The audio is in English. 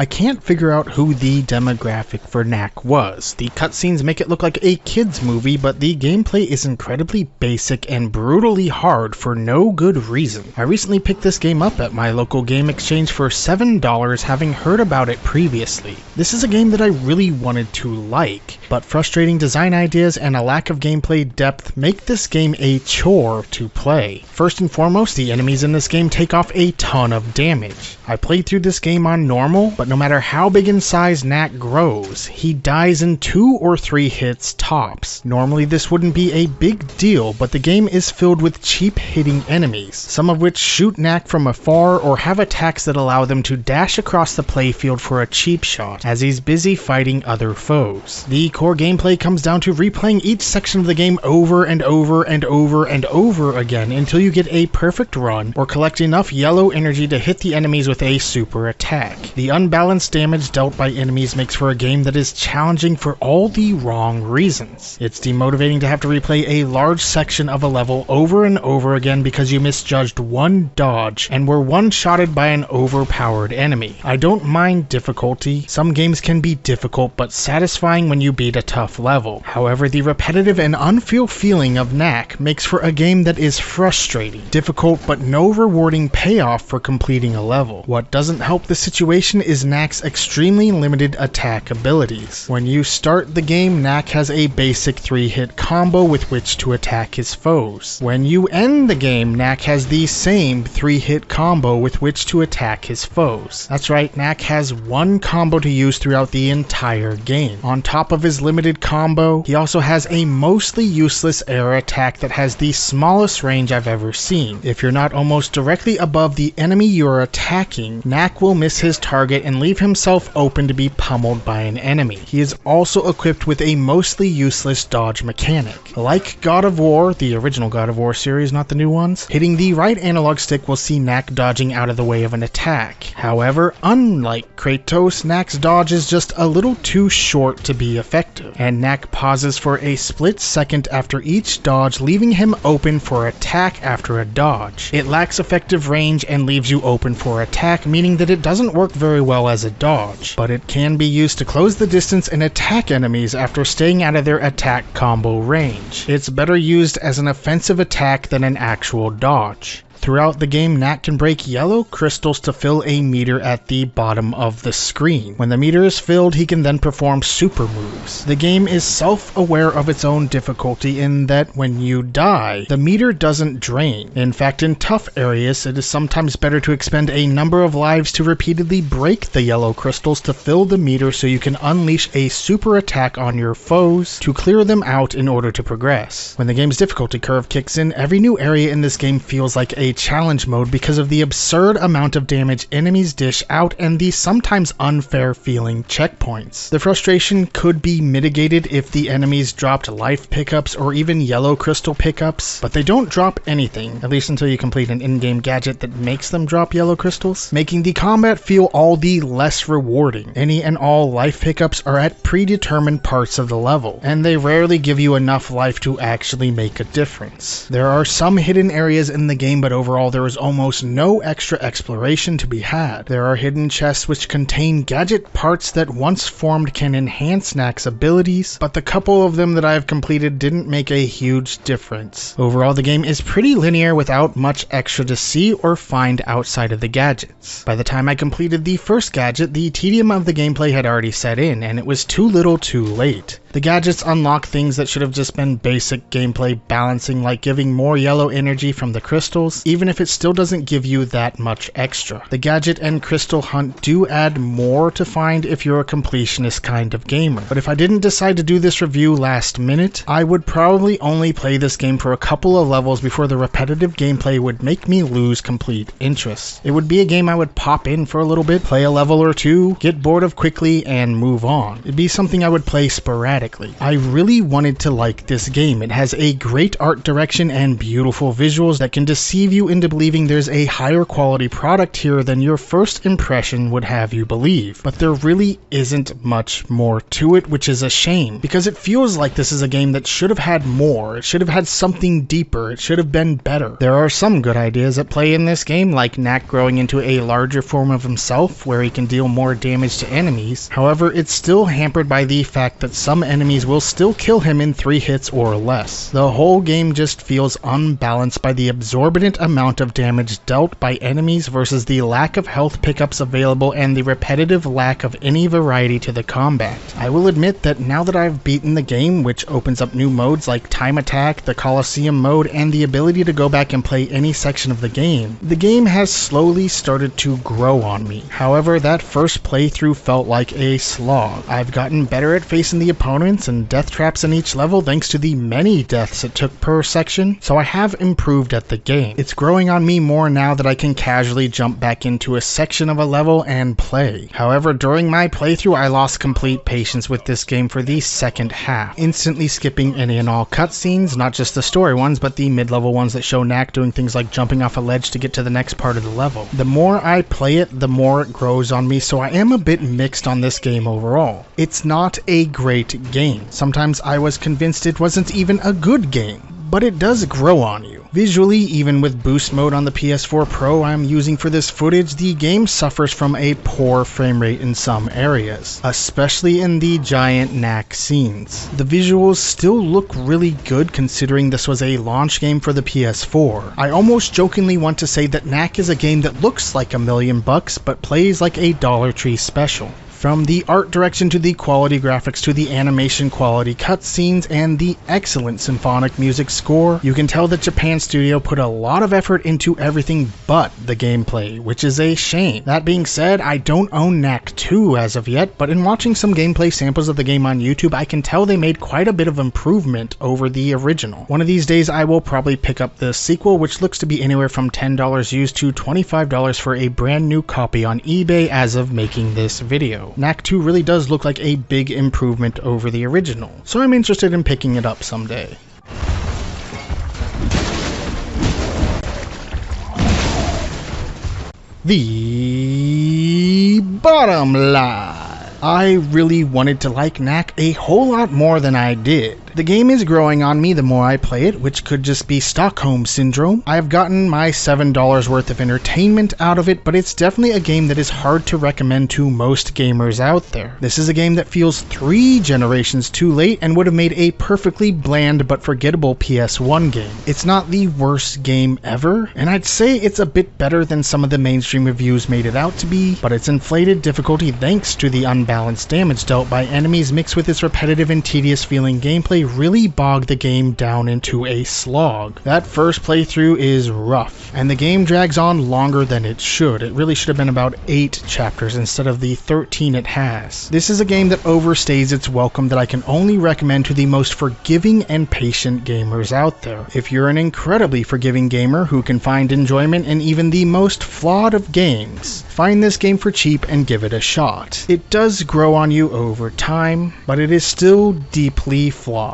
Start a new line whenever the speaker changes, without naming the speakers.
I can't figure out who the demographic for Knack was. The cutscenes make it look like a kids movie, but the gameplay is incredibly basic and brutally hard for no good reason. I recently picked this game up at my local game exchange for $7, having heard about it previously. This is a game that I really wanted to like, but frustrating design ideas and a lack of gameplay depth make this game a chore to play. First and foremost, the enemies in this game take off a ton of damage. I played through this game on normal, but no matter how big in size Knack grows, he dies in 2 or 3 hits tops. Normally this wouldn't be a big deal, but the game is filled with cheap hitting enemies, some of which shoot Knack from afar or have attacks that allow them to dash across the playfield for a cheap shot, as he's busy fighting other foes. The core gameplay comes down to replaying each section of the game over and over and over and over again until you get a perfect run or collect enough yellow energy to hit the enemies with a super attack. The unbalanced damage dealt by enemies makes for a game that is challenging for all the wrong reasons. It's demotivating to have to replay a large section of a level over and over again because you misjudged one dodge and were one-shotted by an overpowered enemy. I don't mind difficulty. Some games can be difficult but satisfying when you beat a tough level. However, the repetitive and unfeel feeling of Knack makes for a game that is frustrating, difficult, but no rewarding payoff for completing a level. What doesn't help the situation is Knack's extremely limited attack abilities. When you start the game, Knack has a basic 3-hit combo with which to attack his foes. When you end the game, Knack has the same 3-hit combo with which to attack his foes. That's right, Knack has one combo to use throughout the entire game. On top of his limited combo, he also has a mostly useless air attack that has the smallest range I've ever seen. If you're not almost directly above the enemy you're attacking, Knack will miss his target and leave himself open to be pummeled by an enemy. He is also equipped with a mostly useless dodge mechanic. Like God of War, the original God of War series, not the new ones, hitting the right analog stick will see Knack dodging out of the way of an attack. However, unlike Kratos, Knack's dodge is just a little too short to be effective, and Knack pauses for a split second after each dodge, leaving him open for attack after a dodge. It lacks effective range and leaves you open for attack, meaning that it doesn't work very well as a dodge, but it can be used to close the distance and attack enemies after staying out of their attack combo range. It's better used as an offensive attack than an actual dodge. Throughout the game, Knack can break yellow crystals to fill a meter at the bottom of the screen. When the meter is filled, he can then perform super moves. The game is self-aware of its own difficulty in that when you die, the meter doesn't drain. In fact, in tough areas, it is sometimes better to expend a number of lives to repeatedly break the yellow crystals to fill the meter so you can unleash a super attack on your foes to clear them out in order to progress. When the game's difficulty curve kicks in, every new area in this game feels like a challenge mode because of the absurd amount of damage enemies dish out and the sometimes unfair feeling checkpoints. The frustration could be mitigated if the enemies dropped life pickups or even yellow crystal pickups, but they don't drop anything, at least until you complete an in-game gadget that makes them drop yellow crystals, making the combat feel all the less rewarding. Any and all life pickups are at predetermined parts of the level, and they rarely give you enough life to actually make a difference. There are some hidden areas in the game, but overall there is almost no extra exploration to be had. There are hidden chests which contain gadget parts that once formed can enhance Knack's abilities, but the couple of them that I have completed didn't make a huge difference. Overall, the game is pretty linear without much extra to see or find outside of the gadgets. By the time I completed the first gadget, the tedium of the gameplay had already set in, and it was too little too late. The gadgets unlock things that should have just been basic gameplay balancing, like giving more yellow energy from the crystals, even if it still doesn't give you that much extra. The gadget and crystal hunt do add more to find if you're a completionist kind of gamer, but if I didn't decide to do this review last minute, I would probably only play this game for a couple of levels before the repetitive gameplay would make me lose complete interest. It would be a game I would pop in for a little bit, play a level or two, get bored of quickly, and move on. It'd be something I would play sporadically. dramatically. I really wanted to like this game. It has a great art direction and beautiful visuals that can deceive you into believing there's a higher quality product here than your first impression would have you believe. But there really isn't much more to it, which is a shame, because it feels like this is a game that should have had more. It should have had something deeper. It should have been better. There are some good ideas at play in this game, like Knack growing into a larger form of himself, where he can deal more damage to enemies. However, it's still hampered by the fact that some enemies will still kill him in 3 hits or less. The whole game just feels unbalanced by the exorbitant amount of damage dealt by enemies versus the lack of health pickups available and the repetitive lack of any variety to the combat. I will admit that now that I've beaten the game, which opens up new modes like Time Attack, the Coliseum mode, and the ability to go back and play any section of the game has slowly started to grow on me. However, that first playthrough felt like a slog. I've gotten better at facing the opponents and death traps in each level thanks to the many deaths it took per section, so I have improved at the game. It's growing on me more now that I can casually jump back into a section of a level and play. However, during my playthrough I lost complete patience with this game for the second half, instantly skipping any and all cutscenes, not just the story ones, but the mid-level ones that show Knack doing things like jumping off a ledge to get to the next part of the level. The more I play it, the more it grows on me, so I am a bit mixed on this game overall. It's not a great game. Sometimes I was convinced it wasn't even a good game, but it does grow on you. Visually, even with boost mode on the PS4 Pro I'm using for this footage, the game suffers from a poor frame rate in some areas, especially in the giant Knack scenes. The visuals still look really good considering this was a launch game for the PS4. I almost jokingly want to say that Knack is a game that looks like $1 million but plays like a Dollar Tree special. From the art direction to the quality graphics to the animation quality, cutscenes, and the excellent symphonic music score, you can tell that Japan Studio put a lot of effort into everything but the gameplay, which is a shame. That being said, I don't own Knack 2 as of yet, but in watching some gameplay samples of the game on YouTube, I can tell they made quite a bit of improvement over the original. One of these days I will probably pick up the sequel, which looks to be anywhere from $10 used to $25 for a brand new copy on eBay as of making this video. Knack 2 really does look like a big improvement over the original, so I'm interested in picking it up someday. The bottom line. I really wanted to like Knack a whole lot more than I did. The game is growing on me the more I play it, which could just be Stockholm Syndrome. I've gotten my $7 worth of entertainment out of it, but it's definitely a game that is hard to recommend to most gamers out there. This is a game that feels 3 generations too late and would have made a perfectly bland but forgettable PS1 game. It's not the worst game ever, and I'd say it's a bit better than some of the mainstream reviews made it out to be, but its inflated difficulty thanks to the unbalanced damage dealt by enemies mixed with its repetitive and tedious feeling gameplay really bogged the game down into a slog. That first playthrough is rough, and the game drags on longer than it should. It really should have been about 8 chapters instead of the 13 it has. This is a game that overstays its welcome that I can only recommend to the most forgiving and patient gamers out there. If you're an incredibly forgiving gamer who can find enjoyment in even the most flawed of games, find this game for cheap and give it a shot. It does grow on you over time, but it is still deeply flawed.